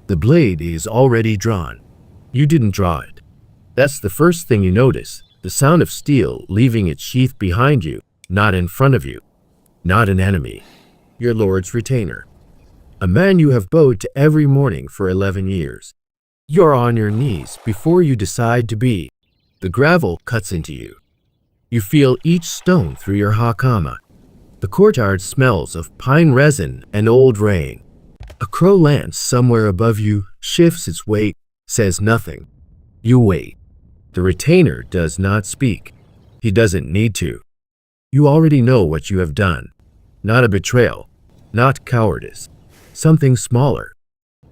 The blade is already drawn. You didn't draw it. That's the first thing you notice, the sound of steel leaving its sheath behind you, not in front of you. Not an enemy. Your lord's retainer. A man you have bowed to every morning for 11 years. You're on your knees before you decide to be. The gravel cuts into you. You feel each stone through your hakama. The courtyard smells of pine resin and old rain. A crow lands somewhere above you, shifts its weight, says nothing. You wait. The retainer does not speak. He doesn't need to. You already know what you have done. Not a betrayal, not cowardice. Something smaller.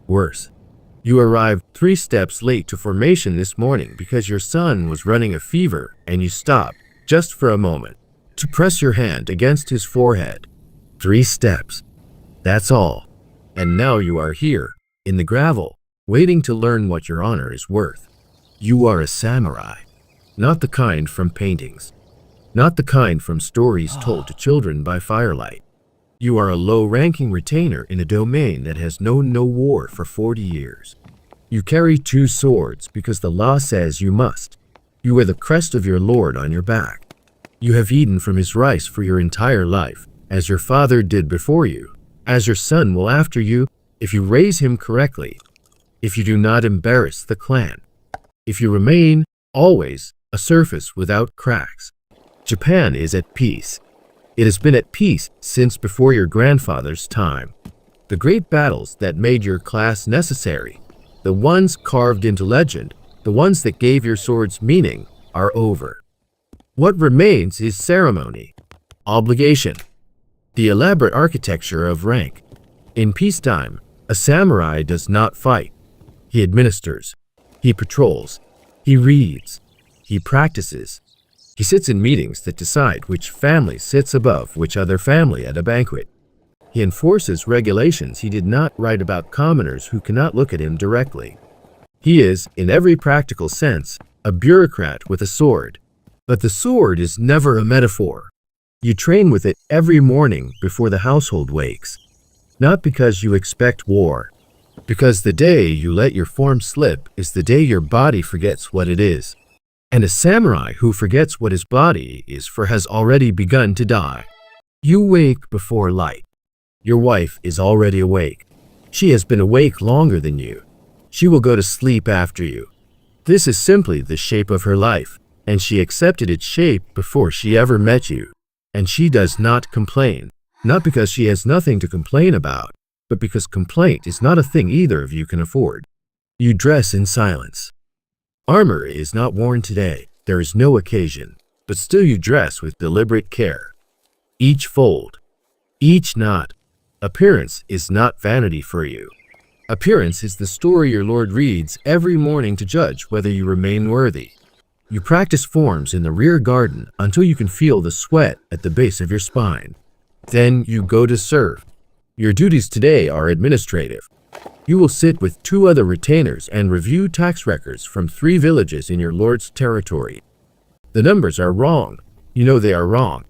Worse. You arrived 3 steps late to formation this morning because your son was running a fever and you stopped, just for a moment, to press your hand against his forehead. 3 steps. That's all. And now you are here, in the gravel, waiting to learn what your honor is worth. You are a samurai. Not the kind from paintings. Not the kind from stories told to children by firelight. You are a low-ranking retainer in a domain that has known no war for 40 years. You carry 2 swords because the law says you must. You wear the crest of your lord on your back. You have eaten from his rice for your entire life, as your father did before you, as your son will after you, if you raise him correctly, if you do not embarrass the clan, if you remain, always, a surface without cracks. Japan is at peace. It has been at peace since before your grandfather's time. The great battles that made your class necessary, the ones carved into legend, the ones that gave your swords meaning, are over. What remains is ceremony, obligation, the elaborate architecture of rank. In peacetime, a samurai does not fight. He administers. He patrols. He reads. He practices. He sits in meetings that decide which family sits above which other family at a banquet. He enforces regulations he did not write about commoners who cannot look at him directly. He is, in every practical sense, a bureaucrat with a sword. But the sword is never a metaphor. You train with it every morning before the household wakes. Not because you expect war, because the day you let your form slip is the day your body forgets what it is. And a samurai who forgets what his body is for has already begun to die. You wake before light. Your wife is already awake. She has been awake longer than you. She will go to sleep after you. This is simply the shape of her life, and she accepted its shape before she ever met you. And she does not complain, not because she has nothing to complain about, but because complaint is not a thing either of you can afford. You dress in silence. Armor is not worn today. There is no occasion, but still you dress with deliberate care. Each fold, each knot. Appearance is not vanity for you. Appearance is the story your lord reads every morning to judge whether you remain worthy. You practice forms in the rear garden until you can feel the sweat at the base of your spine. Then you go to serve. Your duties today are administrative. You will sit with 2 other retainers and review tax records from 3 villages in your lord's territory. The numbers are wrong. You know they are wrong.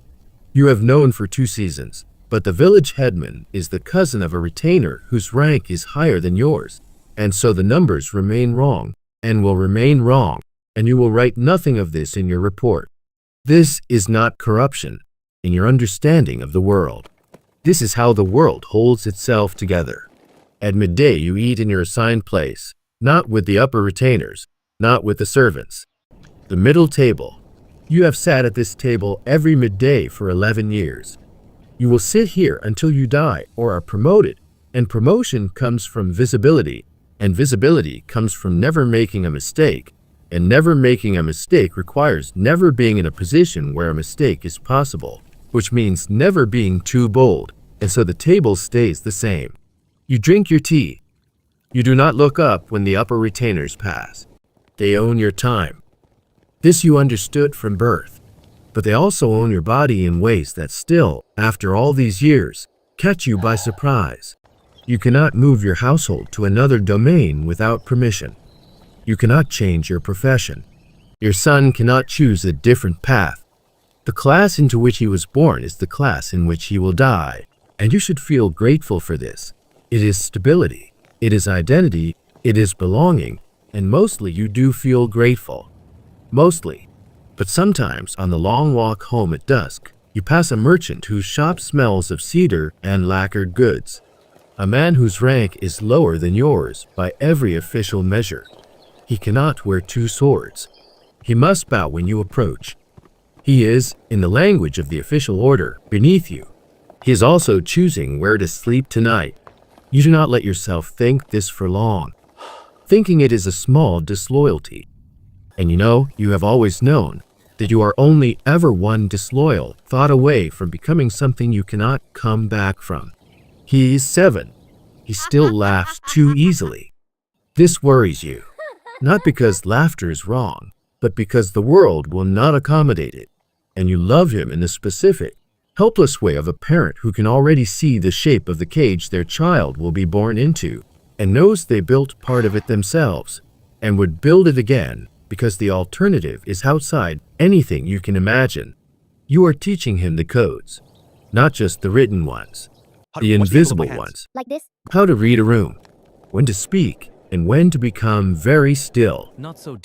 You have known for 2 seasons, but the village headman is the cousin of a retainer whose rank is higher than yours, and so the numbers remain wrong, and will remain wrong, and you will write nothing of this in your report. This is not corruption in your understanding of the world. This is how the world holds itself together. At midday you eat in your assigned place, not with the upper retainers, not with the servants. The middle table. You have sat at this table every midday for 11 years. You will sit here until you die or are promoted, and promotion comes from visibility, and visibility comes from never making a mistake, and never making a mistake requires never being in a position where a mistake is possible, which means never being too bold, and so the table stays the same. You drink your tea. You do not look up when the upper retainers pass. They own your time. This you understood from birth, but they also own your body in ways that still, after all these years, catch you by surprise. You cannot move your household to another domain without permission. You cannot change your profession. Your son cannot choose a different path. The class into which he was born is the class in which he will die, and you should feel grateful for this. It is stability. It is identity, it is belonging, and mostly you do feel grateful. Mostly. But sometimes on the long walk home at dusk, you pass a merchant whose shop smells of cedar and lacquered goods. A man whose rank is lower than yours by every official measure. He cannot wear two swords. He must bow when you approach. He is, in the language of the official order, beneath you. He is also choosing where to sleep tonight. You do not let yourself think this for long. Thinking it is a small disloyalty. And you have always known that you are only ever one disloyal thought away from becoming something you cannot come back from. He is 7. He still laughs too easily. This worries you, not because laughter is wrong, but because the world will not accommodate it, and you love him in the specific, helpless way of a parent who can already see the shape of the cage their child will be born into, and knows they built part of it themselves, and would build it again because the alternative is outside anything you can imagine. You are teaching him the codes, not just the written ones. The invisible ones. Like this? How to read a room, when to speak, and when to become very still.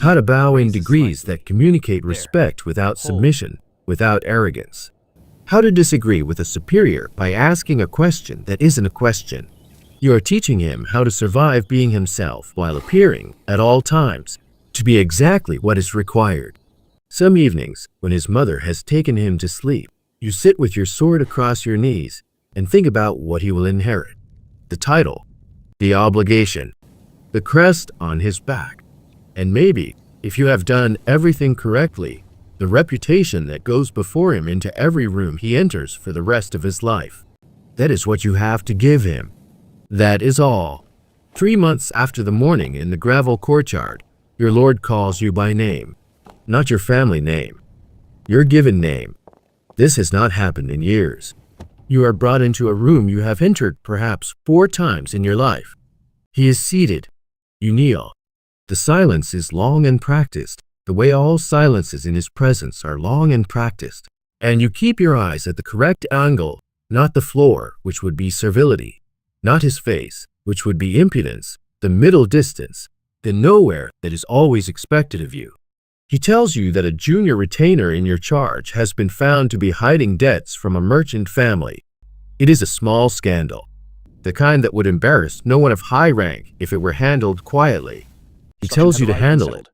How to bow in degrees that communicate respect without submission, without arrogance. How to disagree with a superior by asking a question that isn't a question. You are teaching him how to survive being himself while appearing, at all times, to be exactly what is required. Some evenings, when his mother has taken him to sleep, you sit with your sword across your knees and think about what he will inherit. The title, the obligation, the crest on his back, and maybe, if you have done everything correctly, the reputation that goes before him into every room he enters for the rest of his life. That is what you have to give him. That is all. 3 months after the morning in the gravel courtyard, your lord calls you by name, not your family name, your given name. This has not happened in years. You are brought into a room you have entered perhaps 4 times in your life. He is seated. You kneel. The silence is long and practiced, the way all silences in his presence are long and practiced. And you keep your eyes at the correct angle, not the floor, which would be servility, not his face, which would be impudence, the middle distance, the nowhere that is always expected of you. He tells you that a junior retainer in your charge has been found to be hiding debts from a merchant family. It is a small scandal, the kind that would embarrass no one of high rank if it were handled quietly. He tells you to handle it.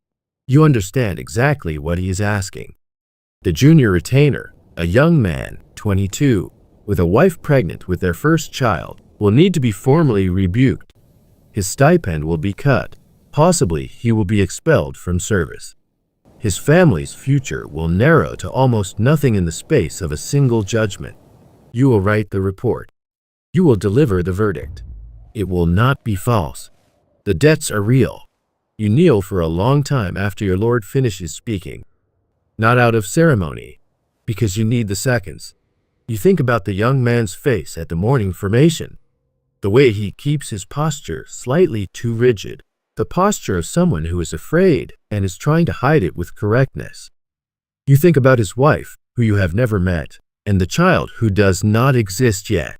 You understand exactly what he is asking. The junior retainer, a young man, 22, with a wife pregnant with their first child, will need to be formally rebuked. His stipend will be cut. Possibly he will be expelled from service. His family's future will narrow to almost nothing in the space of a single judgment. You will write the report. You will deliver the verdict. It will not be false. The debts are real. You kneel for a long time after your lord finishes speaking. Not out of ceremony, because you need the seconds. You think about the young man's face at the morning formation, the way he keeps his posture slightly too rigid, the posture of someone who is afraid and is trying to hide it with correctness. You think about his wife, who you have never met, and the child who does not exist yet,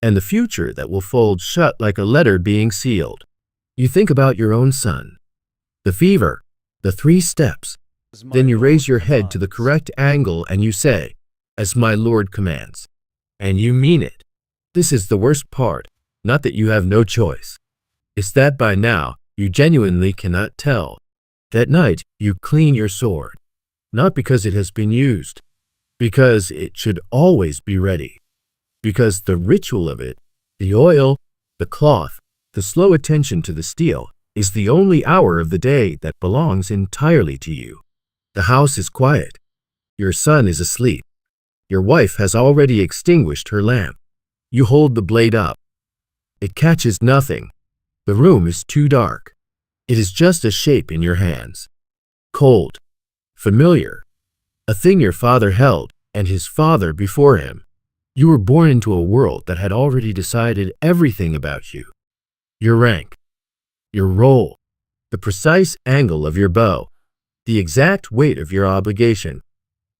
and the future that will fold shut like a letter being sealed. You think about your own son, the fever, the 3 steps. Then you raise your head to the correct angle and you say, "As my Lord commands." And you mean it. This is the worst part, not that you have no choice. It's that by now, you genuinely cannot tell. That night, you clean your sword, not because it has been used, because it should always be ready, because the ritual of it, the oil, the cloth, the slow attention to the steel, is the only hour of the day that belongs entirely to you. The house is quiet. Your son is asleep. Your wife has already extinguished her lamp. You hold the blade up. It catches nothing. The room is too dark. It is just a shape in your hands. Cold. Familiar. A thing your father held, and his father before him. You were born into a world that had already decided everything about you. Your rank. Your role. The precise angle of your bow. The exact weight of your obligation.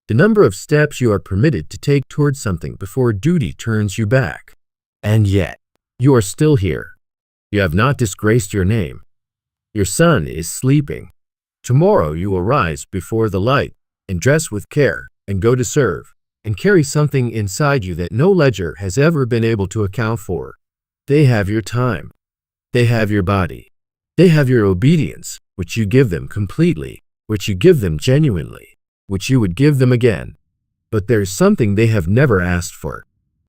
The number of steps you are permitted to take towards something before duty turns you back. And yet, you are still here. You have not disgraced your name. Your sun is sleeping. Tomorrow you will rise before the light and dress with care and go to serve and carry something inside you that no ledger has ever been able to account for. They have your time. They have your body. They have your obedience, which you give them completely, which you give them genuinely, which you would give them again. But there's something they have never asked for.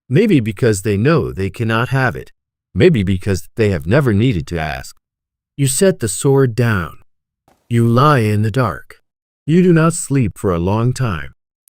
Maybe because they know they cannot have it. Maybe because they have never needed to ask. You set the sword down. You lie in the dark. You do not sleep for a long time.